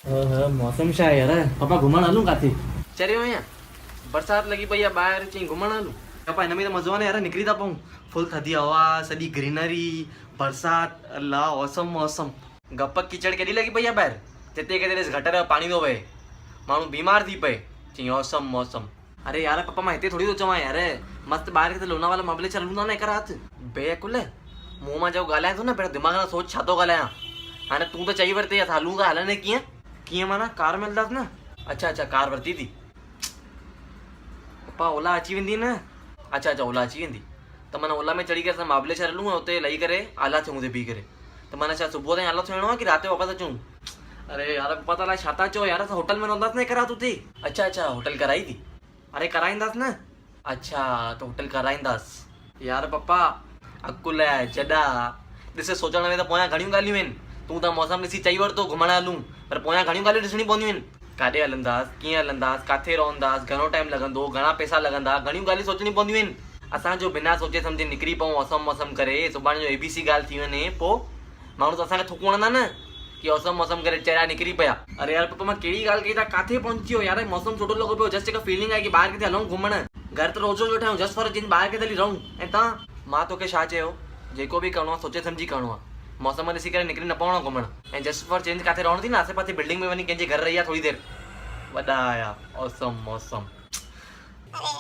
मौसम छा आहे यार? पापा घुमण हलूं काथे? चरियो आहियां बरसात लगी पई आहे ॿाहिरि चई घुमण हलूं। पापा हिन में त मज़ो आहे न यार, निकिरी था पऊं। फुल थधी हवा, सॼी ग्रीनरी, बरसात, अल्लाह औसम मौसम। गप कीचड़ केॾी लगी पई आहे ॿाहिरि, जिते किथे ॾिस गटर जो पाणी थो वहे, माण्हू बीमार थी पए। चई औसम मौसम। अरे यार पापा मां हिते थोरी थो चवां यार, मस्तु ॿाहिरि किथे लोनावाला महाबलेश्वर हलूं था न हिकु राति। बेअकुल मुंहुं मां जेको ॻाल्हायां थो न, पहिरियों दिमाग़ सां सोच छा थो ॻाल्हायां। हाणे तूं त चई वरिते आहे हलूं था, हलंदे कीअं कीअं माना कार मिलंदासीं न? अच्छा अच्छा कार वरिती थी पप्पा, ओला अची वेंदी न? अच्छा अच्छा ओला अची वेंदी त माना ओला में चढ़ी करे असां महाबलेश्वर हलूं ऐं हुते लही करे आला थियूं हुते बीह करे। त माना छा सुबुह ताईं आला थियणो आहे कि राति जो वापसि अचूं? अरे यार पप्पा त अलाए छा था चओ यार, असां होटल में रहंदासीं न हिकु राति हुते। अच्छा अच्छा होटल कराई थी? अरे कराईंदासीं न। अच्छा त होटल कराईंदासीं यार पप्पा। अकुल आहे जॾा ॾिस, सोचण में त पोयां घणियूं ॻाल्हियूं आहिनि। तूं त मौसम ॾिसी चई वरितो घुमण हलूं, पर पोयां घणियूं ॻाल्हियूं ॾिसणी पवंदियूं आहिनि। काॾे हलंदासीं, कीअं हलंदासीं, किथे रहंदासीं, घणो टाइम लॻंदो, घणा पैसा लॻंदा, घणियूं ॻाल्हियूं सोचणी पवंदियूं आहिनि। असांजो बिना सोचे सम्झे निकिरी पऊं औसम मौसम करे, सुभाणे जो ABC ॻाल्हि थी वञे पोइ माण्हू त असांखे थुक वणंदा न कि औसम मौसम करे चरिया निकिरी पिया। अरे यार पप्पा मां कहिड़ी ॻाल्हि कई था, किथे पहुची वियो यार? मौसम सुठो लॻो पियो, जस्ट हिकु फीलिंग आहे कि ॿाहिरि किथे हलूं घुमण। घर त रोज़ रोज़ वेठा आहियूं, जस्ट फॉर चेंज ॿाहिरि किथे हली रहूं। ऐं तव्हां, मां तोखे छा चयो? जेको बि करिणो आहे सोचे सम्झी करिणो आहे। मौसम ॾिसी करे निकिरी न पवणो आहे घुमण। ऐं जस्ट फॉर चेंज किथे रहणो थी न, आसे पासे बिल्डिंग में वञी कंहिंजे घर रही आहे थोरी देरि, वॾा आया औसम मौसम। अरे